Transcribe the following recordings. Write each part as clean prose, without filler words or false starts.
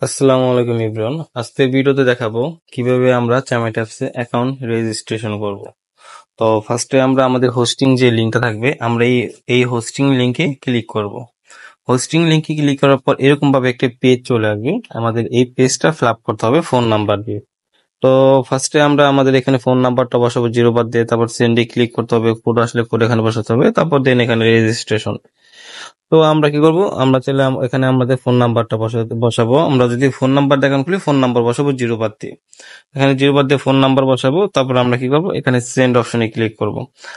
আসসালামু আলাইকুম ইব্রান। আজকে ভিডিওতে দেখাবো কিভাবে আমরা চামেট অ্যাপসে অ্যাকাউন্ট রেজিস্ট্রেশন করব। তো ফার্স্টে আমরা আমাদের হোস্টিং যে লিঙ্কটা থাকবে আমরা এই হোস্টিং লিঙ্কে ক্লিক করব। হোস্টিং লিঙ্কে ক্লিক করার পর এরকম ভাবে একটা পেজ চলে আসবে। আমাদের এই পেজটা ফিল আপ করতে হবে ফোন নাম্বার দিয়ে। তো ফার্স্টে আমরা আমাদের এখানে ফোন নাম্বারটা বসাবো 0 বাদ দিয়ে, তারপর সেন্ডে ক্লিক করতে হবে, কোড আসলে কোড এখানে বসাতে হবে, তারপর দেন এখানে রেজিস্ট্রেশন। তো আমরা কি করব, আমরা চাইলে এখানে আমাদের ফোন নাম্বারটা বসাবো। আমরা যদি ফোন নাম্বার দেখান খুলি ফোন নাম্বার বসাবো 0 বাদ দিয়ে, এখানে 0 বাদ দিয়ে ফোন নাম্বার বসাবো। তারপর আমরা কি করব, এখানে সেন্ড অপশনে ক্লিক করব।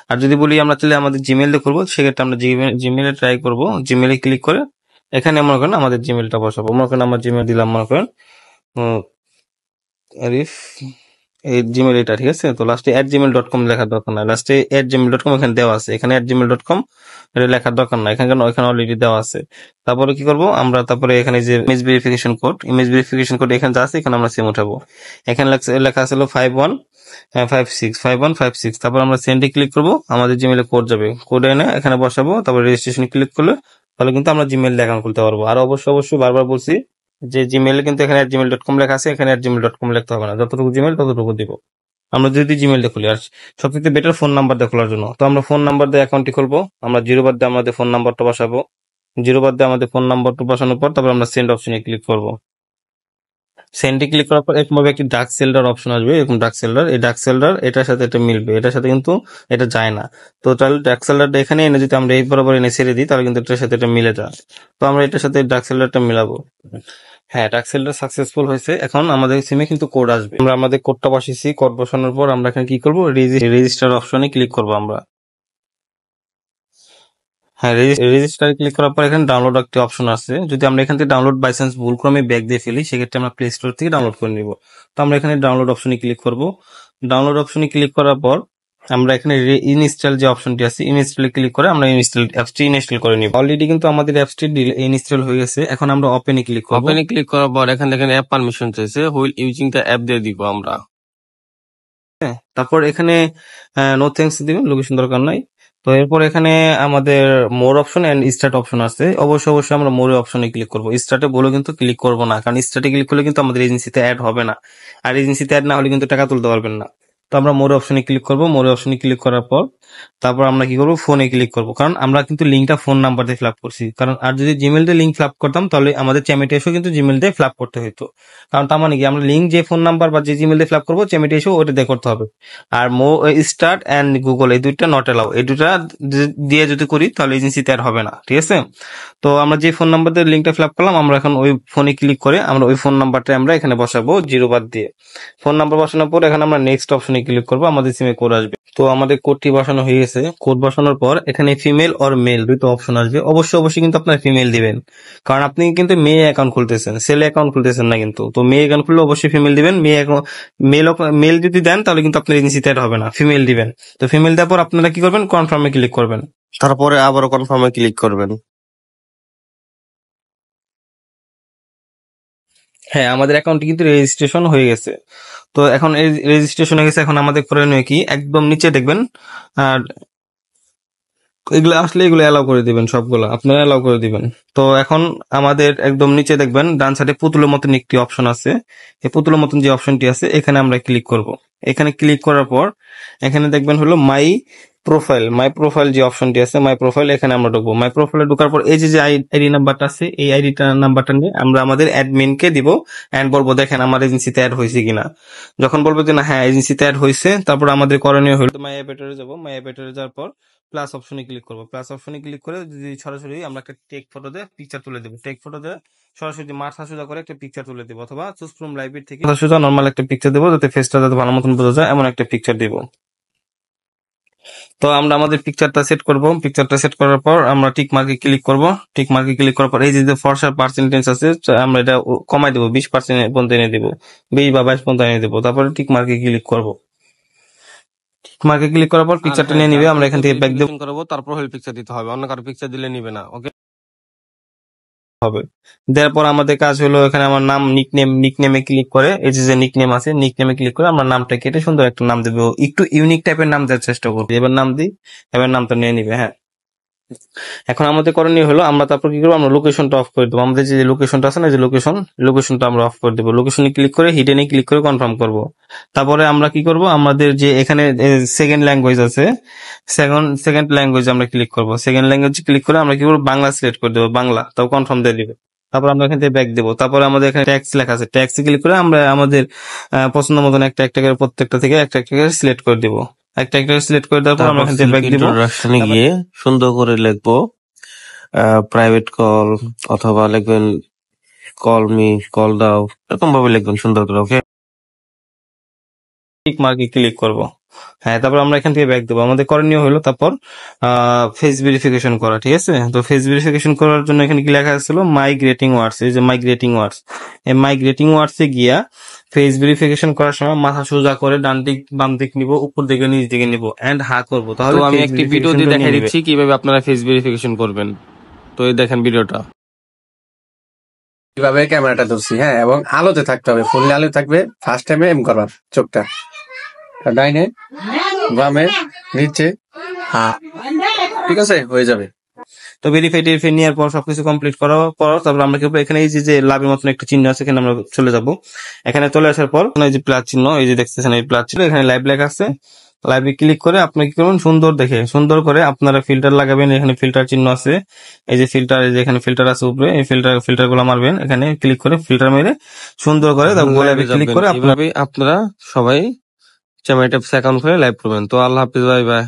আর যদি বলি আমরা চাইলে আমাদের জিমেল দিয়ে করবো, সেক্ষেত্রে আমরা জিমেলে ট্রাই করব। জিমেলে ক্লিক করে এখানে মনে করেন আমাদের জিমেলটা বসাবো। মনে করেন আমার জিমেল দিলাম, মনে করেন আরিফ, এই জিমেল এটা, ঠিক আছে। তো লাস্টে @gmail.com লেখার দরকার নাই, লাস্টে @gmail.com এখানে দেওয়া আছে, এখানে @gmail.com এটা লেখার দরকার নাই, এখানে এখানে অলরেডি দেওয়া আছে। তারপরে কি করব আমরা, তারপরে এখানে যে ইমেজ ভেরিফিকেশন কোড এখানে যা আছে এখানে আমরা সেম উঠাবো। এখানে লেখা আছে হলো 5156 তারপর আমরা সেন্ডে ক্লিক করব, আমাদের জিমেলে কোড যাবে, কোড এনে এখানে বসাবো, তারপর রেজিস্ট্রেশন ক্লিক করলে তাহলে কিন্তু আমরা জিমেল অ্যাকাউন্ট খুলতে পারবো। আর অবশ্যই বারবার বলছি যে জিমেলে কিন্তু এখানে @gmail.com লেখা আছে, এখানে @gmail.com লিখতে হবে না, যতটুকু জিমেল ততটুকু দিব। আমরা যদি জিমেলটা খুলি, আর সবথেকে বেটার ফোন নাম্বার দিয়ে খোলার জন্য, তো আমরা ফোন নাম্বার দিয়ে অ্যাকাউন্টটি খুলবো। আমরা 0 বাদ দিয়ে আমাদের ফোন নাম্বারটা বসাবো, 0 বাদ দিয়ে আমাদের ফোন নাম্বারটা বসানোর পর তারপর আমরা সেন্ড অপশনে ক্লিক করব। সেন্ডে ক্লিক করার পর এরকমভাবে একটি ডার্ক সেল্ডার অপশন আসবে, এরকম ডার্ক সেল্ডার, এই ডার্ক সেল্ডার এটার সাথে এটা মিলবে, এটার সাথে কিন্তু এটা যায় না। তো তাহলে ডার্ক সেল্ডারটা এখানে এনে যদি আমরা এই বরাবর এনে ছেড়ে দিই তাহলে কিন্তু এটার সাথে এটা মিলে যায়। তো আমরা এটার সাথে ডার্ক সেল্ডারটা মিলাবো। হ্যাঁ, ডার্ক সেল্ডার সাকসেসফুল হয়েছে। এখন আমাদের সিমে কিন্তু কোড আসবে, আমরা আমাদের কোডটা বসিয়েছি। কোড বসানোর পর আমরা এখানে কি করবো, রেজিস্টার অপশনে ক্লিক করবো আমরা। হ্যাঁ, রেজিস্টার ক্লিক করার পর এখানে ডাউনলোড একটা অপশন আছে। যদি আমরা এখান থেকে ডাউনলোড বাই চান্স ভুল ক্রমে ব্যাক দিয়ে ফেলি, সেক্ষেত্রে আমরা প্লে স্টোর থেকে ডাউনলোড করে নিব। তো আমরা এখানে ডাউনলোড অপশনে ক্লিক করব। ডাউনলোড অপশনে ক্লিক করার পর আমরা এখানে ইনস্টল যে অপশনটি আছে, ইনস্টলে ক্লিক করে আমরা অ্যাপসটি ইনস্টল করে নিব। অলরেডি কিন্তু আমাদের অ্যাপসটি ইনস্টল হয়ে গেছে। এখন আমরা ওপেনে ক্লিক করব। ওপেনে ক্লিক করার পর এখান থেকে অ্যাপ পারমিশন চাইছে, হুইল ইউজিং দ্য অ্যাপ দিয়ে দিব আমরা। তারপর এখানে নো থ্যাঙ্কস দিবেন, লোকেশন দরকার নাই। তো এরপর এখানে আমাদের more option and start option আছে। অবশ্যই আমরা মোর অপশনে ক্লিক করব, স্টার্টে বলে কিন্তু ক্লিক করব না, কারণ স্টার্টে ক্লিক করলে কিন্তু আমাদের এজেন্সিতে অ্যাড হবে না, আর এজেন্সিতে অ্যাড না হলে কিন্তু টাকা তুলতে পারবেন না। তো আমরা মোর অপশনে ক্লিক করব। মোর অপশনে ক্লিক করার পর তারপর আমরা কি করব, ফোনে ক্লিক করব, কারণ আমরা কিন্তু লিঙ্কটা ফোন নাম্বার দিয়ে ফিল আপ করছি। কারণ আর যদি জিমেল দিয়ে লিঙ্ক ফিল আপ করতাম তাহলে আমাদের চ্যামেটে এসেও কিন্তু জিমেল দিয়ে ফিল আপ করতে হতো। কারণ তার মানে কি, আমরা লিঙ্ক যে ফোন নাম্বার বা যে জিমেল দিয়ে ফিল আপ করবো, চ্যামেটে এসেও ওটা দিয়ে করতে হবে। আর স্টার্ট এন্ড গুগল এই দুইটা নট এলাও, এই দুইটা দিয়ে যদি করি তাহলে এজেন্সিতে আর হবে না, ঠিক আছে। তো আমরা যে ফোন নাম্বার দিয়ে লিঙ্কটা ফিল আপ করলাম, আমরা এখন ওই ফোনে ক্লিক করে আমরা ওই ফোন নাম্বারটা আমরা এখানে বসাবো 0 বাদ দিয়ে। ফোন নাম্বার বসানোর পর এখানে আমরা নেক্সট অপশনে ক্লিক করবো, আমাদের সিমে কোড আসবে। তো আমাদের কোডটি বসানো হয়ে গেছে। কোড বসানোর পর এখানে ফিমেল অর মেল দুটো অপশন আসবে। অবশ্যই কিন্তু আপনার ফিমেল দিবেন, কারণ আপনি কিন্তু মেয়ে অ্যাকাউন্ট খুলতেছেন, ছেলে অ্যাকাউন্ট খুলতেছেন না কিন্তু। তো মেয়ে অ্যাকাউন্ট খুললে অবশ্যই ফিমেল দিবেন। মেল যদি দেন তাহলে কিন্তু আপনার এজেন্সিতে অ্যাড হবে না, ফিমেল দিবেন। তো ফিমেল দেওয়ার পর আপনারা কি করবেন, কনফার্মে ক্লিক করবেন। তারপরে আবারও কনফার্মে ক্লিক করবেন। হ্যাঁ, আমাদের অ্যাকাউন্টটি কিন্তু রেজিস্ট্রেশন হয়ে গেছে। তো এখন এই রেজিস্ট্রেশন হয়ে গেছে, এখন আমাদের করণীয় কি, একদম নিচে দেখবেন আর এগুলো আসলে এগুলো অ্যালাউ করে দিবেন, সবগুলো আপনারা অ্যালাউ করে দিবেন। তো এখন আমাদের একদম নিচে দেখবেন ডান সাইডে পুতুলের মতন একটি অপশন আছে। এই পুতুলের মতন যে অপশনটি আছে এখানে আমরা ক্লিক করব। এখানে ক্লিক করার পর এখানে দেখবেন হলো মাই প্রোফাইল যে অপশনটি আছে, মাই প্রোফাইল, এখানে আমরা ঢুকবো। মাই প্রোফাইলে ঢোকার পর এই যে আইডি নাম্বারটা আছে, এই আইডিটা নাম্বারটা নিয়ে আমরা আমাদের অ্যাডমিনকে দিব এন্ড বলবো দেখেন আমার এজেন্সিতে অ্যাড হয়েছে কিনা। যখন বলবো যে না হ্যাঁ এজেন্সিতে অ্যাড হয়েছে, তারপর আমাদের করণীয় হলো মাই অ্যাপেটারে যাবো। মাই অ্যাপেটারে যাওয়ার পর প্লাস অপশনে ক্লিক করবো। প্লাস অপশনে ক্লিক করে যদি সরাসরি আমরা একটা টেক ফটো দিয়ে পিকচার তুলে দেবো, টেক ফটো দিয়ে সরাসরি মাথা সোজা করে একটা পিকচার তুলে দেবো, অথবা চুজ ফ্রম লাইব্রেরি থেকে মাথা সোজা নর্মাল একটা পিকচার দেবো, যাতে ফেসটা যাতে ভালো মতন বোঝা যায়, এমন একটা পিকচার দিব। তো আমরা আমাদের পিকচারটা সেট করব। পিকচারটা সেট করার পর আমরা টিক মার্কে ক্লিক করব। টিক মার্কে ক্লিক করার পর এই যে ফর্সার পার্সেন্টেজ আছে আমরা এটা কমাই দেবো, 20% পর্যন্ত এনে দেবো, 20 বা 22 পর্যন্ত এনে দেবো। তারপরে টিক মার্কে ক্লিক করব। টিক মার্কে ক্লিক করার পর পিকচারটা নিয়ে নিবে, আমরা এখান থেকে ব্যাক দেবো করবো, তারপর প্রোফাইল পিকচার দিতে হবে, অন্য কারো পিকচার দিলে নিবে না। ওকে, হবে। দেওয়ার পর আমাদের কাজ হলো এখানে আমার নাম, নিকনেমে ক্লিক করে এই যে নিকনেম আছে, নিকনেমে ক্লিক করে আমরা নামটা কেটে সুন্দর একটা নাম দেবো, একটু ইউনিক টাইপের নাম দেওয়ার চেষ্টা করবো। এবার নাম দিই, এবার নামটা নিয়ে নিবে। হ্যাঁ, এখন আমাদের করণীয় হলো আমরা তারপর কি করবো, আমরা লোকেশনটা অফ করে দেবো। আমাদের যে লোকেশনটা আছে না, যে লোকেশনটা আমরা অফ করে দেবো। লোকেশনে ক্লিক করে হিডেনে ক্লিক করে কনফার্ম করব। তারপরে আমরা কি করব, আমাদের যে এখানে সেকেন্ড ল্যাঙ্গুয়েজ আছে, সেকেন্ড ল্যাঙ্গুয়েজ আমরা ক্লিক করব। সেকেন্ড ল্যাঙ্গুয়েজ ক্লিক করে আমরা কি করবো, বাংলা সিলেক্ট করে দেবো, বাংলা, তাও কনফার্ম দিয়ে দিবে। তারপর আমরা এখান থেকে ব্যাক দেবো। তারপরে আমাদের এখানে ট্যাক্স লেখা আছে, ট্যাক্সে ক্লিক করে আমরা আমাদের পছন্দ মতন একটা একটা করে প্রত্যেকটা থেকে একটা একটা করে সিলেক্ট করে দিব। একটা একটা সিলেক্ট করে দেওয়ার পর আমরা তারপর এখান থেকে সেলফ ব্যাক দিব। ইন্ট্রোডাকশনে গিয়ে সুন্দর করে লিখবো প্রাইভেট কল, অথবা লিখবেন কল মি, কল দাও, এরকম ভাবে লিখবেন সুন্দর করে। ওকে, টিক মার্কে ক্লিক করব। হ্যাঁ, তারপর আমরা এখান থেকে ব্যাক দেবো। আমাদের করণীয় হলো তারপর ফেস ভেরিফিকেশন করা, ঠিক আছে? তো ফেস ভেরিফিকেশন করার জন্য এখানে কি লেখা ছিল, মাইগ্রেটিং ওয়ার্ডস। এই যে মাইগ্রেটিং ওয়ার্ডস, এই মাইগ্রেটিং ওয়ার্ডসে গিয়া ফেস ভেরিফিকেশন করার সময় মাথা সোজা করে ডান দিক বাম দিক নিব, উপর দিকে নিচ দিকে নিব, এন্ড হা করব, তো তাহলে আমি ফেস একটি ভিডিও দিয়ে ভেরিফিকেশনটা দেখাই নিয়ে নিবে। দিচ্ছি কিভাবে আপনারা ফেস ভেরিফিকেশন করবেন। তো এই দেখেন ভিডিওটা। কিভাবে ক্যামেরাটা ধরছি, হ্যাঁ, এবং আলোতে থাকতে হবে, ফুললি আলো থাকবে। ফার্স্ট টাইমে এম করবার চোখটা ডাইনে বামে নিচে, হ্যাঁ, ঠিক আছে, হয়ে যাবে। তো ভেরিফাই টেরিফাই নেওয়ার পর সবকিছু কমপ্লিট করার পর তারপর আমরা কি করবো, এখানে এই যে লাভের মতন একটা চিহ্ন আছে, এখানে আমরা চলে যাব। এখানে চলে আসার পর এই যে প্লাস চিহ্ন, এই যে দেখতেছেন এই প্লাস চিহ্ন, এখানে লাইভ লেখা আছে। লাইভে ক্লিক করে আপনি কি করবেন, সুন্দর করে আপনারা ফিল্টার লাগাবেন। এখানে ফিল্টার চিহ্ন আছে, এই যে ফিল্টার, এই যে এখানে ফিল্টার আছে উপরে, এই ফিল্টার গুলো মারবেন। এখানে ক্লিক করে ফিল্টার মেরে সুন্দর করে তারপর লাইভে ক্লিক করে আপনারা এভাবে আপনারা সবাই চ্যানেলটা অ্যাকাউন্ট করে লাইভ করবেন। তো আল্লাহ হাফিজ, বাই বাই।